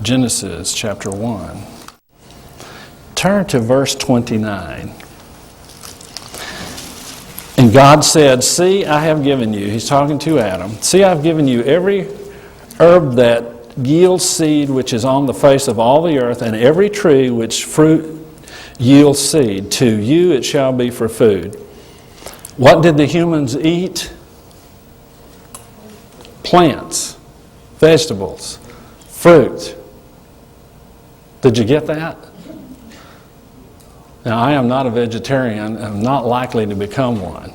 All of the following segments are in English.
Genesis chapter 1. Turn to verse 29. And God said, "See, I have given you," he's talking to Adam, "see, I have given you every herb that yields seed which is on the face of all the earth, and every tree which fruit yields seed. To you it shall be for food." What did the humans eat? Plants, vegetables, fruit. Did you get that? Now, I am not a vegetarian. I'm not likely to become one.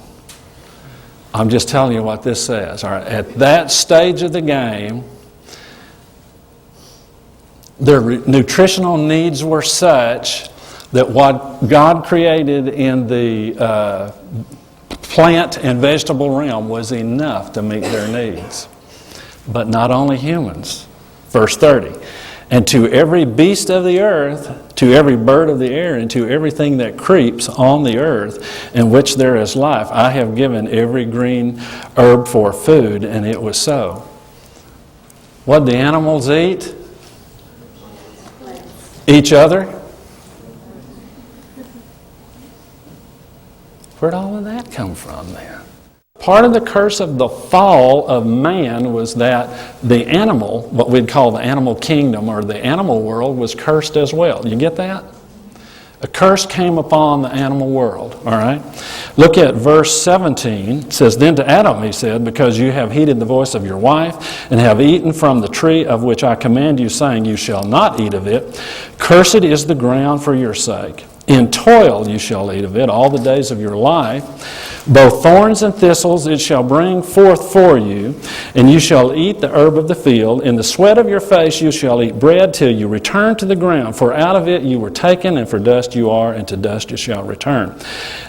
I'm just telling you what this says. All right. At that stage of the game, their nutritional needs were such that what God created in the plant and vegetable realm was enough to meet their needs. But not only humans. Verse 30. "And to every beast of the earth, to every bird of the air, and to everything that creeps on the earth, in which there is life, I have given every green herb for food," and it was so. What do the animals eat? Each other? Where'd all of that come from then? Part of the curse of the fall of man was that the animal, what we'd call the animal kingdom or the animal world, was cursed as well. You get that? A curse came upon the animal world, all right? Look at verse 17. It says, "Then to Adam he said, because you have heeded the voice of your wife and have eaten from the tree of which I command you, saying, you shall not eat of it, cursed is the ground for your sake. In toil you shall eat of it all the days of your life. Both thorns and thistles it shall bring forth for you, and you shall eat the herb of the field. In the sweat of your face you shall eat bread till you return to the ground, for out of it you were taken, and for dust you are, and to dust you shall return."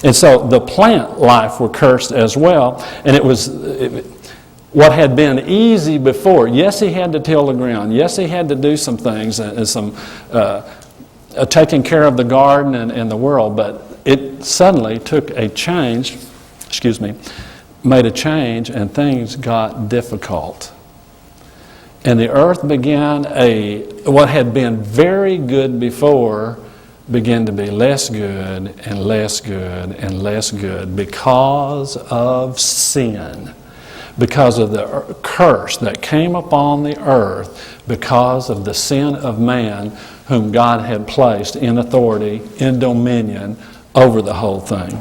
And so the plant life were cursed as well, and it was what had been easy before. Yes, he had to till the ground. Yes, he had to do some things and some taking care of the garden and the world, but it suddenly took a change, made a change, and things got difficult. And the earth began what had been very good before began to be less good and less good and less good because of sin, because of the curse that came upon the earth because of the sin of man, whom God had placed in authority, in dominion over the whole thing.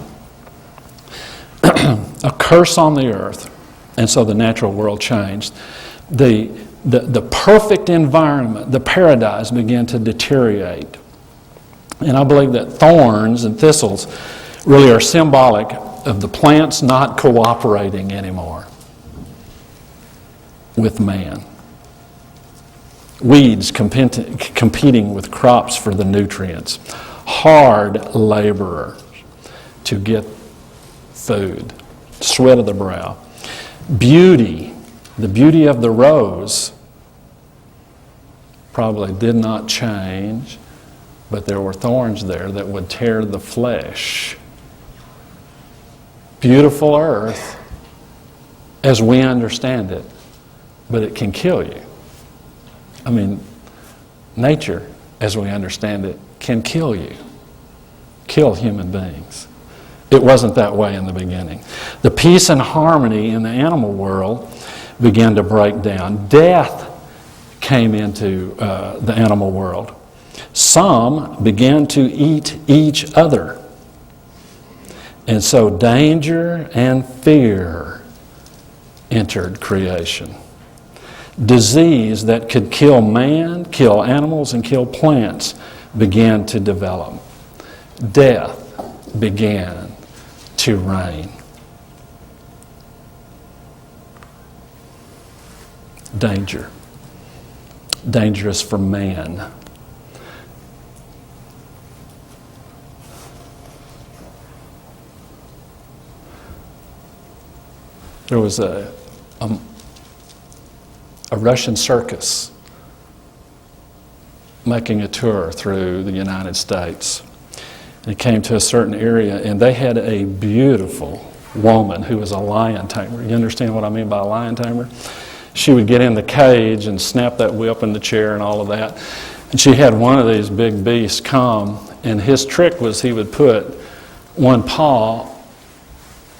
A curse on the earth. And so the natural world changed. The perfect environment, the paradise, began to deteriorate. And I believe that thorns and thistles really are symbolic of the plants not cooperating anymore with man. Weeds competing with crops for the nutrients. Hard laborers to get food. Sweat of the brow. Beauty, the beauty of the rose, probably did not change, but there were thorns there that would tear the flesh. Beautiful earth, as we understand it, but it can kill you. I mean, nature, as we understand it, can kill you, kill human beings. It wasn't that way in the beginning. The peace and harmony in the animal world began to break down. Death came into the animal world. Some began to eat each other. And so danger and fear entered creation. Disease that could kill man, kill animals, and kill plants began to develop. Death began to reign. Danger. Dangerous for man. There was a Russian circus making a tour through the United States. And it came to a certain area, and they had a beautiful woman who was a lion tamer. You understand what I mean by a lion tamer? she would get in the cage and snap that whip in the chair and all of that. And she had one of these big beasts come, and his trick was he would put one paw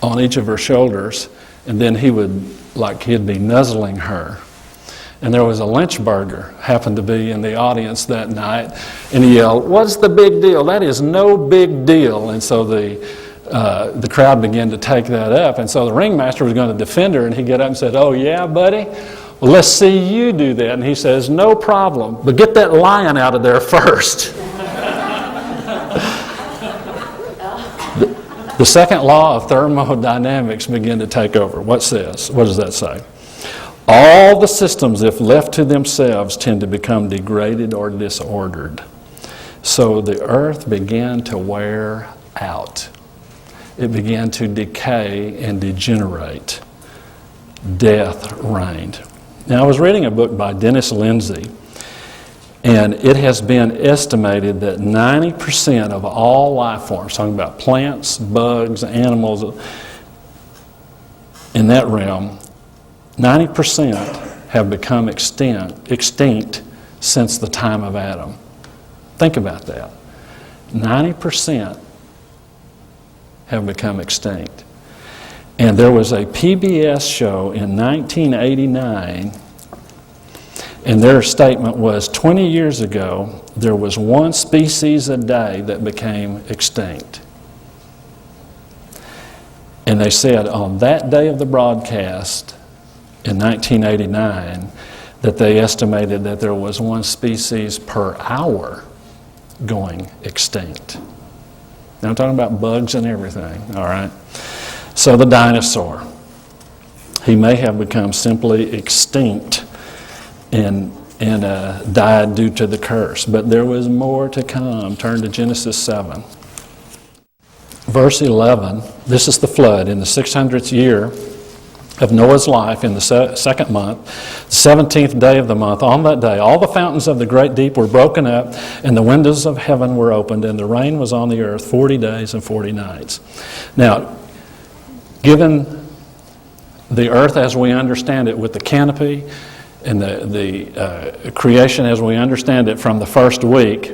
on each of her shoulders, and then he'd be nuzzling her. And there was a Lynchburger happened to be in the audience that night, and he yelled, "What's the big deal? That is no big deal." And so the crowd began to take that up, and so the ringmaster was going to defend her, and he got up and said, "Oh yeah, buddy? Well, let's see you do that." And he says, "No problem, but get that lion out of there first." The second law of thermodynamics began to take over. What does that say? All the systems, if left to themselves, tend to become degraded or disordered. So the earth began to wear out. It began to decay and degenerate. Death reigned. Now, I was reading a book by Dennis Lindsay, and it has been estimated that 90% of all life forms, talking about plants, bugs, animals, in that realm, 90% have become extinct since the time of Adam. Think about that. 90% have become extinct. And there was a PBS show in 1989, and their statement was 20 years ago, there was one species a day that became extinct. And they said on that day of the broadcast in 1989 that they estimated that there was one species per hour going extinct. Now I'm talking about bugs and everything, all right? So the dinosaur, he may have become simply extinct and died due to the curse. But there was more to come. Turn to Genesis 7. Verse 11, this is the flood. In the 600th year of Noah's life, in the second month, the 17th day of the month, on that day, all the fountains of the great deep were broken up, and the windows of heaven were opened, and the rain was on the earth 40 days and 40 nights. Now, given the earth as we understand it with the canopy and the creation as we understand it from the first week,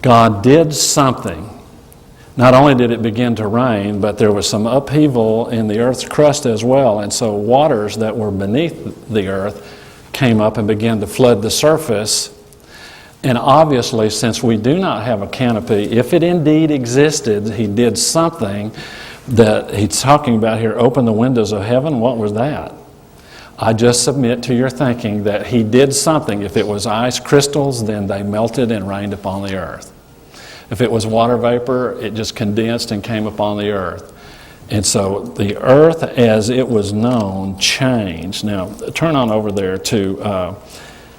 God did something. Not only did it begin to rain, but there was some upheaval in the earth's crust as well. And so waters that were beneath the earth came up and began to flood the surface. And obviously, since we do not have a canopy, if it indeed existed, he did something that he's talking about here, open the windows of heaven. What was that? I just submit to your thinking that he did something. If it was ice crystals, then they melted and rained upon the earth. If it was water vapor, it just condensed and came upon the earth. And so the earth as it was known changed. Now, turn on over there to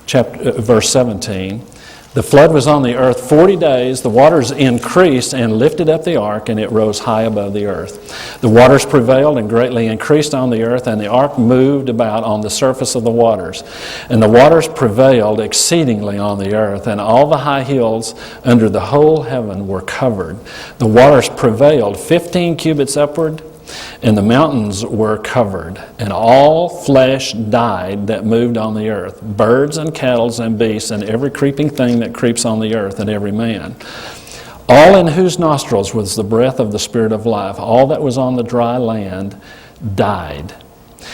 verse 17. The flood was on the earth 40 days. The waters increased and lifted up the ark, and it rose high above the earth. The waters prevailed and greatly increased on the earth, and the ark moved about on the surface of the waters. And the waters prevailed exceedingly on the earth, and all the high hills under the whole heaven were covered. The waters prevailed 15 cubits upward, and the mountains were covered, and all flesh died that moved on the earth, birds and cattle and beasts, and every creeping thing that creeps on the earth, and every man. All in whose nostrils was the breath of the Spirit of life, all that was on the dry land died.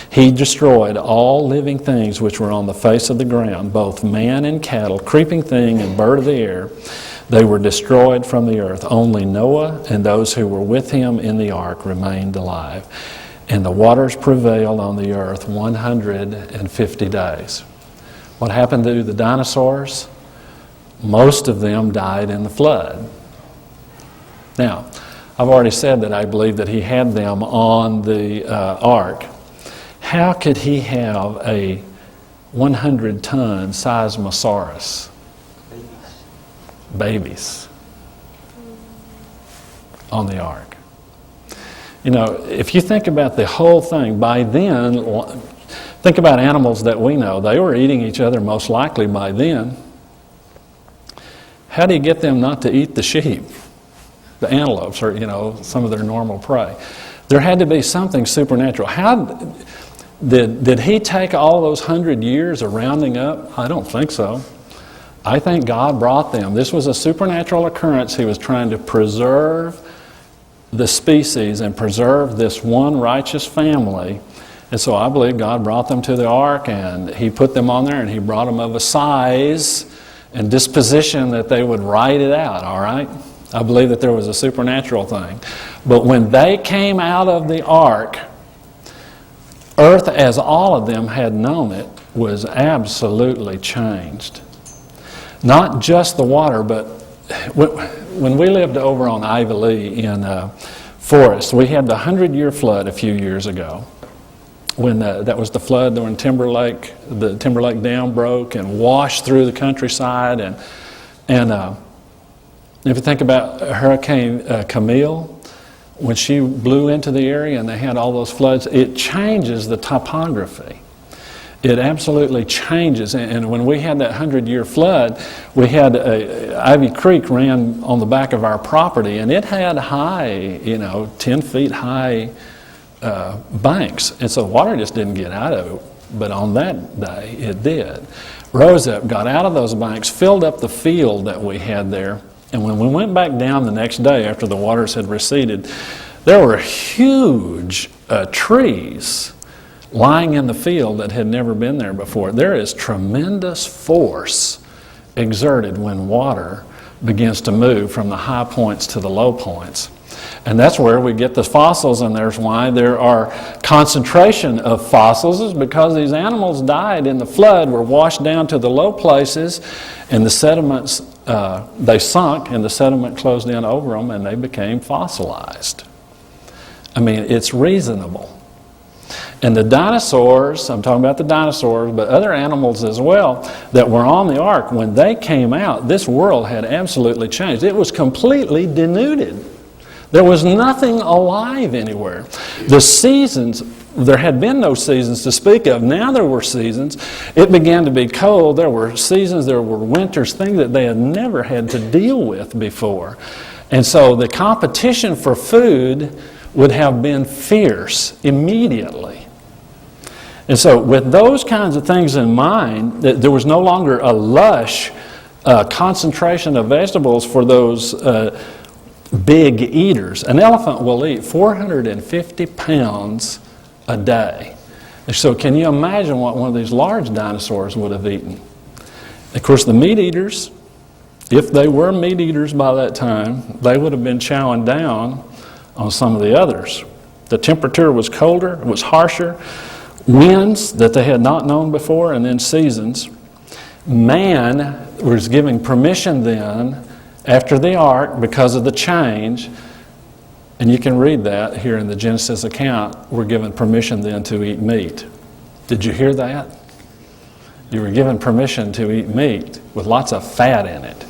He destroyed all living things which were on the face of the ground, both man and cattle, creeping thing and bird of the air. They were destroyed from the earth. Only Noah and those who were with him in the ark remained alive. And the waters prevailed on the earth 150 days. What happened to the dinosaurs? Most of them died in the flood. Now, I've already said that I believe that he had them on the ark. How could he have a 100-ton seismosaurus? Babies on the ark. You know, if you think about the whole thing, by then, think about animals that we know. They were eating each other most likely by then. How do you get them not to eat the sheep, the antelopes, or, some of their normal prey? There had to be something supernatural. Did he take all those 100 years of rounding up? I don't think so. I think God brought them. This was a supernatural occurrence. He was trying to preserve the species and preserve this one righteous family. And so I believe God brought them to the ark, and he put them on there, and he brought them of a size and disposition that they would ride it out, all right? I believe that there was a supernatural thing. But when they came out of the ark, earth, as all of them had known it, was absolutely changed. Not just the water, but when we lived over on Ivy Lee in Forest, we had the 100-year flood a few years ago. When that was the flood when the Timberlake Dam broke and washed through the countryside. And if you think about Hurricane Camille, when she blew into the area and they had all those floods, it changes the topography. It absolutely changes. And when we had that 100-year flood, we had Ivy Creek ran on the back of our property, and it had high, 10 feet high banks. And so water just didn't get out of it. But on that day, it did. Rose up, got out of those banks, filled up the field that we had there. And when we went back down the next day after the waters had receded, there were huge trees lying in the field that had never been there before. There is tremendous force exerted when water begins to move from the high points to the low points. And that's where we get the fossils, and there's why there are concentration of fossils, is because these animals died in the flood, were washed down to the low places, and the sediments, they sunk, and the sediment closed in over them, and they became fossilized. I mean, it's reasonable. And the dinosaurs, I'm talking about the dinosaurs, but other animals as well that were on the ark, when they came out, this world had absolutely changed. It was completely denuded. There was nothing alive anywhere. The seasons, there had been no seasons to speak of. Now there were seasons. It began to be cold. There were seasons, there were winters, things that they had never had to deal with before. And so the competition for food would have been fierce immediately. And so with those kinds of things in mind, there was no longer a lush concentration of vegetables for those big eaters. An elephant will eat 450 pounds a day. So can you imagine what one of these large dinosaurs would have eaten? Of course, the meat eaters, if they were meat eaters by that time, they would have been chowing down on some of the others. The temperature was colder, it was harsher, winds that they had not known before, and then seasons. Man was giving permission then, after the ark, because of the change, and you can read that here in the Genesis account, we're given permission then to eat meat. Did you hear that? You were given permission to eat meat with lots of fat in it.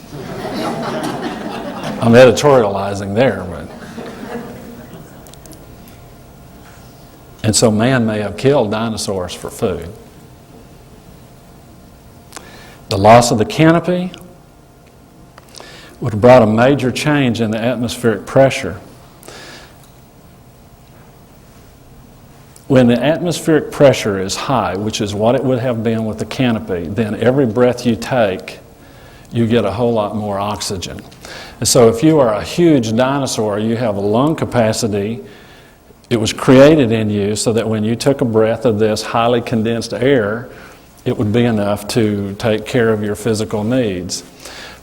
I'm editorializing there, but. And so man may have killed dinosaurs for food. The loss of the canopy would have brought a major change in the atmospheric pressure. When the atmospheric pressure is high, which is what it would have been with the canopy, then every breath you take, you get a whole lot more oxygen. And so if you are a huge dinosaur, you have a lung capacity. It was created in you so that when you took a breath of this highly condensed air, it would be enough to take care of your physical needs.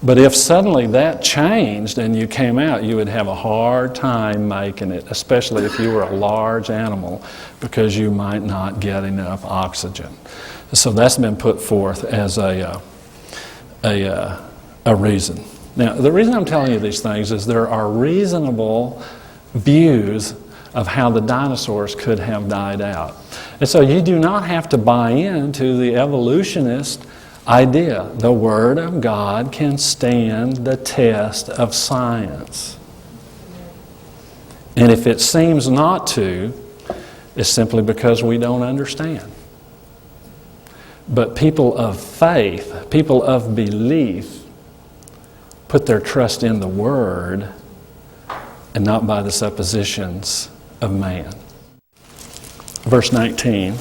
But if suddenly that changed and you came out, you would have a hard time making it, especially if you were a large animal, because you might not get enough oxygen. So that's been put forth as a reason. Now, the reason I'm telling you these things is there are reasonable views of how the dinosaurs could have died out. And so you do not have to buy into the evolutionist idea. The Word of God can stand the test of science. And if it seems not to, it's simply because we don't understand. But people of faith, people of belief, put their trust in the Word and not by the suppositions of man. Verse 19,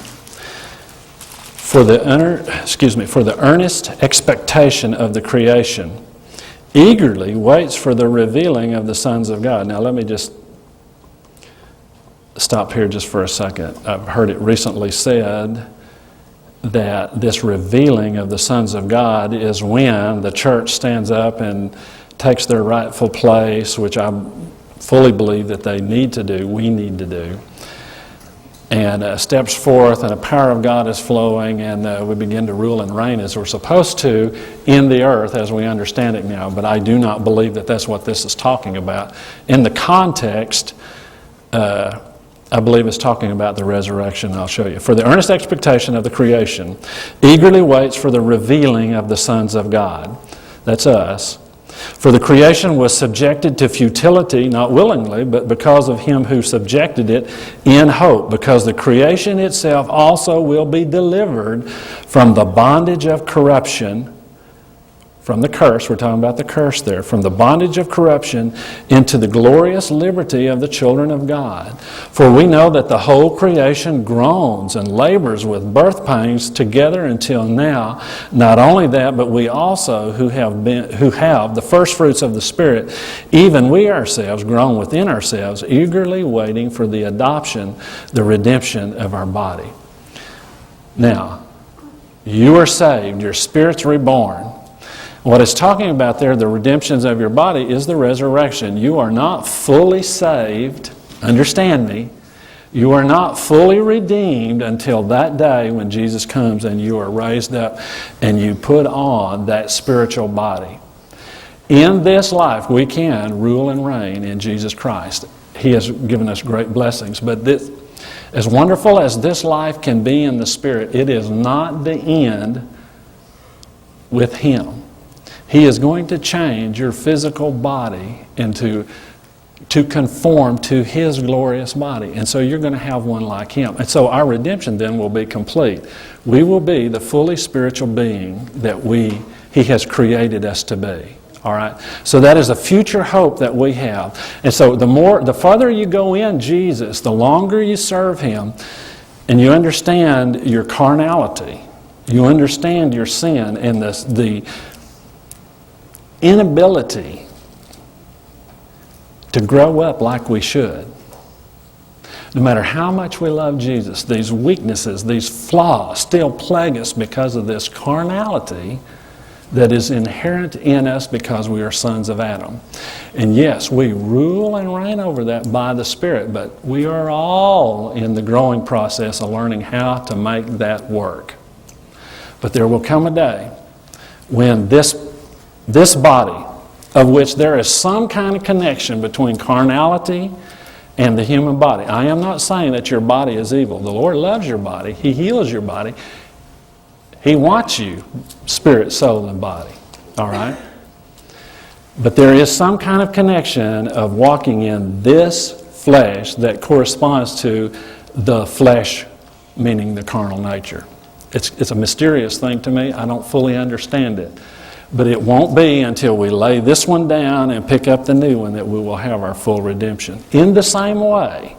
For the earnest expectation of the creation eagerly waits for the revealing of the sons of God. Now let me just stop here just for a second. I've heard it recently said that this revealing of the sons of God is when the church stands up and takes their rightful place, which I fully believe that they need to do, we need to do, and steps forth and the power of God is flowing and we begin to rule and reign as we're supposed to in the earth as we understand it now. But I do not believe that that's what this is talking about. In the context, I believe it's talking about the resurrection. I'll show you. For the earnest expectation of the creation eagerly waits for the revealing of the sons of God. That's us. For the creation was subjected to futility, not willingly, but because of him who subjected it in hope, because the creation itself also will be delivered from the bondage of corruption, from the curse, we're talking about the curse there, from the bondage of corruption into the glorious liberty of the children of God. For we know that the whole creation groans and labors with birth pains together until now. Not only that, but we also who have the first fruits of the Spirit, even we ourselves groan within ourselves, eagerly waiting for the adoption, the redemption of our body. Now, you are saved, your spirit's reborn. What it's talking about there, the redemptions of your body, is the resurrection. You are not fully saved, understand me, you are not fully redeemed until that day when Jesus comes and you are raised up and you put on that spiritual body. In this life, we can rule and reign in Jesus Christ. He has given us great blessings, but as wonderful as this life can be in the Spirit, it is not the end with Him. He is going to change your physical body to conform to His glorious body. And so you're going to have one like Him. And so our redemption then will be complete. We will be the fully spiritual being that He has created us to be. All right? So that is a future hope that we have. And so the farther you go in Jesus, the longer you serve Him, and you understand your carnality, you understand your sin and the inability to grow up like we should. No matter how much we love Jesus, these weaknesses, these flaws still plague us because of this carnality that is inherent in us because we are sons of Adam. And yes, we rule and reign over that by the Spirit, but we are all in the growing process of learning how to make that work. But there will come a day when this body, of which there is some kind of connection between carnality and the human body. I am not saying that your body is evil. The Lord loves your body. He heals your body. He wants you, spirit, soul, and body. All right? But there is some kind of connection of walking in this flesh that corresponds to the flesh, meaning the carnal nature. It's a mysterious thing to me. I don't fully understand it. But it won't be until we lay this one down and pick up the new one that we will have our full redemption. In the same way,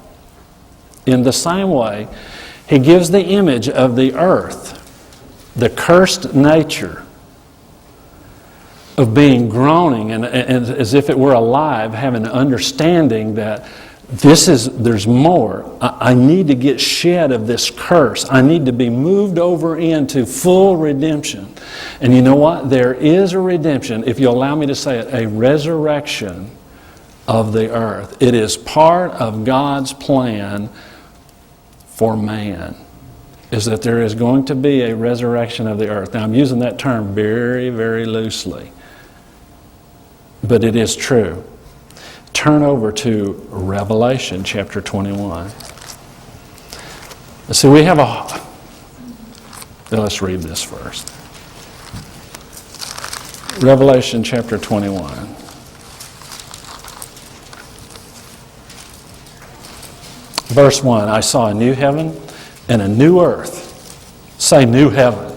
He gives the image of the earth, the cursed nature of being groaning and as if it were alive, having an understanding that there's more. I need to get shed of this curse. I need to be moved over into full redemption. And you know what? There is a redemption, if you'll allow me to say it, a resurrection of the earth. It is part of God's plan for man, is that there is going to be a resurrection of the earth. Now I'm using that term very, very loosely, but it is true. Turn over to Revelation chapter 21. See, we have let's read this first. Revelation chapter 21. Verse 1, I saw a new heaven and a new earth. Say new heaven.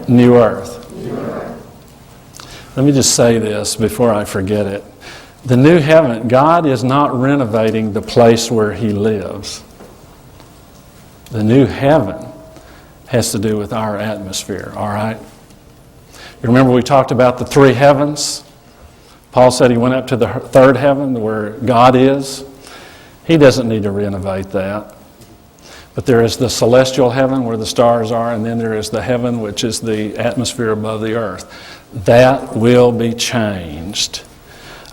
New earth. New earth. Let me just say this before I forget it. The new heaven, God is not renovating the place where He lives. The new heaven has to do with our atmosphere, all right? You remember we talked about the three heavens? Paul said he went up to the third heaven where God is. He doesn't need to renovate that. But there is the celestial heaven where the stars are, and then there is the heaven which is the atmosphere above the earth. That will be changed.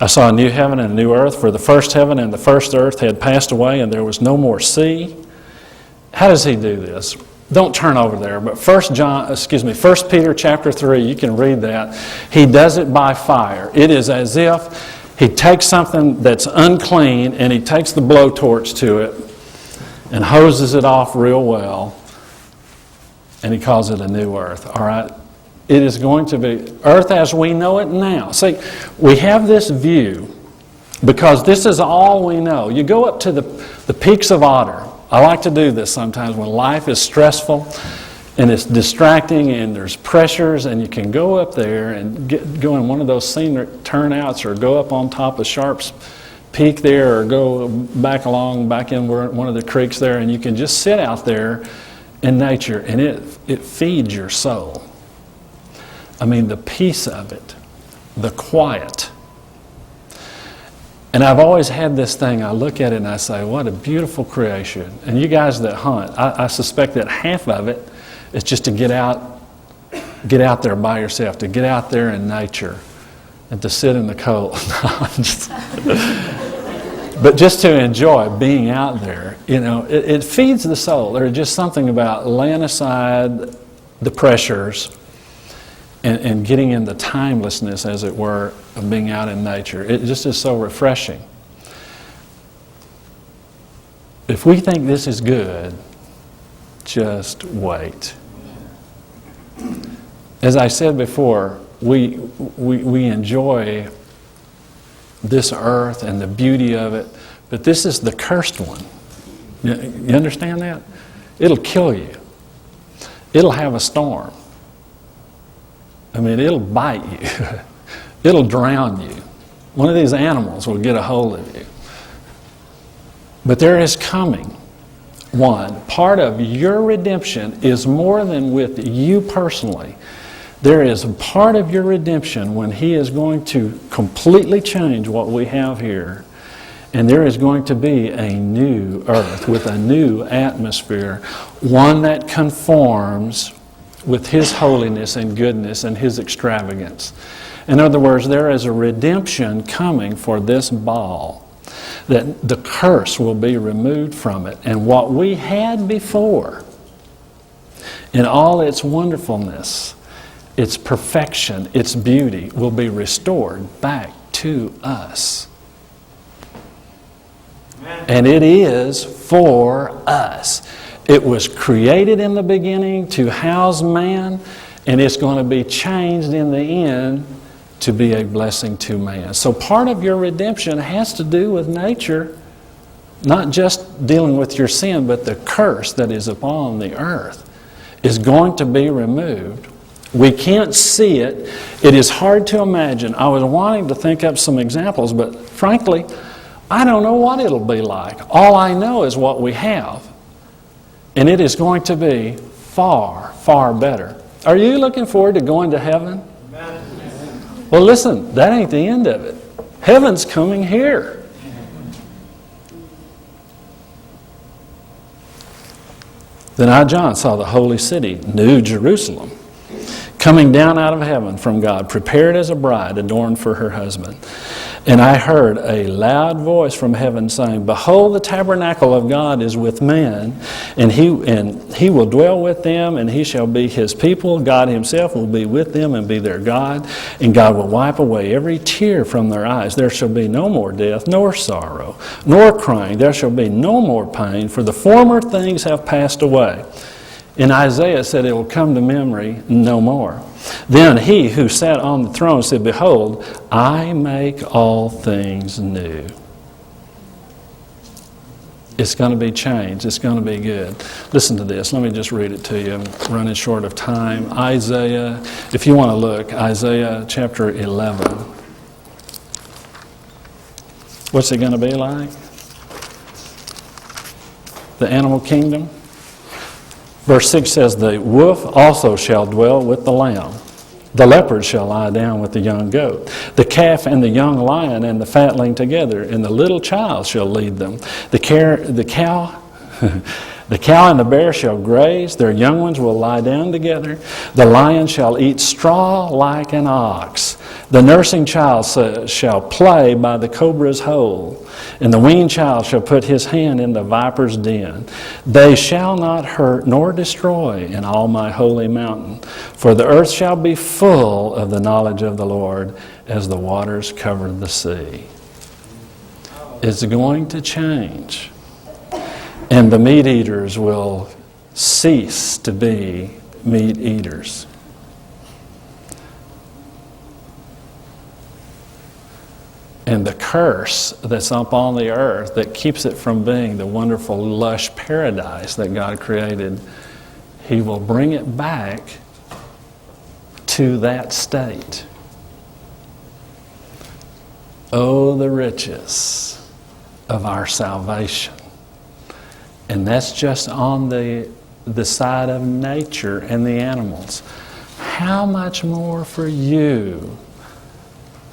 I saw a new heaven and a new earth, for the first heaven and the first earth had passed away, and there was no more sea. How does he do this? Don't turn over there, but 1 Peter chapter 3, you can read that. He does it by fire. It is as if he takes something that's unclean and he takes the blowtorch to it and hoses it off real well, and he calls it a new earth, all right? It is going to be earth as we know it now. See, we have this view because this is all we know. You go up to the peaks of Otter. I like to do this sometimes when life is stressful and it's distracting and there's pressures, and you can go up there and go in one of those scenic turnouts, or go up on top of Sharp's Peak there, or go back in one of the creeks there, and you can just sit out there in nature, and it feeds your soul. I mean, the peace of it, the quiet. And I've always had this thing, I look at it and I say, what a beautiful creation. And you guys that hunt, I suspect that half of it is just to get out there by yourself, to get out there in nature and to sit in the cold. But just to enjoy being out there, you know, it feeds the soul. There's just something about laying aside the pressures and getting in the timelessness, as it were, of being out in nature. It just is so refreshing. If we think this is good, just wait. As I said before, we enjoy this earth and the beauty of it, but this is the cursed one. You understand that? It'll kill you. It'll have a storm. I mean, it'll bite you. It'll drown you. One of these animals will get a hold of you. But there is coming one. Part of your redemption is more than with you personally. There is a part of your redemption when He is going to completely change what we have here. And there is going to be a new earth with a new atmosphere, one that conforms with His holiness and goodness and His extravagance. In other words, there is a redemption coming for this ball, that the curse will be removed from it. And what we had before, in all its wonderfulness, its perfection, its beauty, will be restored back to us. Amen. And it is for us. It was created in the beginning to house man, and it's going to be changed in the end to be a blessing to man. So part of your redemption has to do with nature, not just dealing with your sin, but the curse that is upon the earth is going to be removed. We can't see it. It is hard to imagine. I was wanting to think up some examples, but frankly, I don't know what it'll be like. All I know is what we have. And it is going to be far, far better. Are you looking forward to going to heaven? Amen. Well, listen, that ain't the end of it. Heaven's coming here. Then I, John, saw the holy city, New Jerusalem, coming down out of heaven from God, prepared as a bride adorned for her husband. And I heard a loud voice from heaven saying, Behold, the tabernacle of God is with men, and he will dwell with them, and He shall be His people. God Himself will be with them and be their God, and God will wipe away every tear from their eyes. There shall be no more death, nor sorrow, nor crying. There shall be no more pain, for the former things have passed away. And Isaiah said it will come to memory no more. Then He who sat on the throne said, Behold, I make all things new. It's going to be changed. It's going to be good. Listen to this. Let me just read it to you. I'm running short of time. Isaiah, if you want to look, Isaiah chapter 11. What's it going to be like? The animal kingdom? Verse 6 says, the wolf also shall dwell with the lamb. The leopard shall lie down with the young goat. The calf and the young lion and the fatling together, and the little child shall lead them. The cow the cow and the bear shall graze, their young ones will lie down together. The lion shall eat straw like an ox. The nursing child shall play by the cobra's hole, and the weaned child shall put his hand in the viper's den. They shall not hurt nor destroy in all my holy mountain, for the earth shall be full of the knowledge of the Lord as the waters cover the sea. It's going to change. And the meat eaters will cease to be meat eaters. And the curse that's up on the earth that keeps it from being the wonderful, lush paradise that God created, He will bring it back to that state. Oh, the riches of our salvation. And that's just on the side of nature and the animals. How much more for you,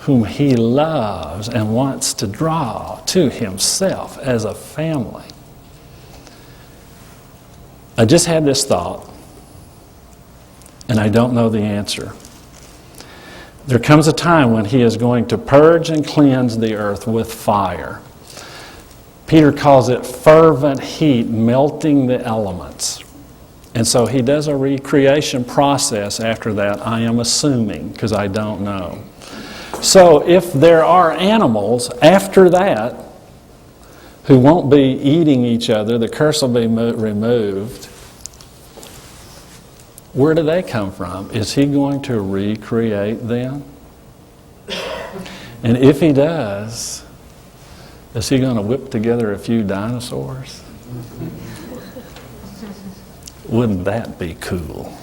whom He loves and wants to draw to Himself as a family? I just had this thought, and I don't know the answer. There comes a time when He is going to purge and cleanse the earth with fire. Peter calls it fervent heat, melting the elements. And so He does a recreation process after that, I am assuming, because I don't know. So if there are animals after that who won't be eating each other, the curse will be removed, where do they come from? Is He going to recreate them? And if He does, is He going to whip together a few dinosaurs? Wouldn't that be cool?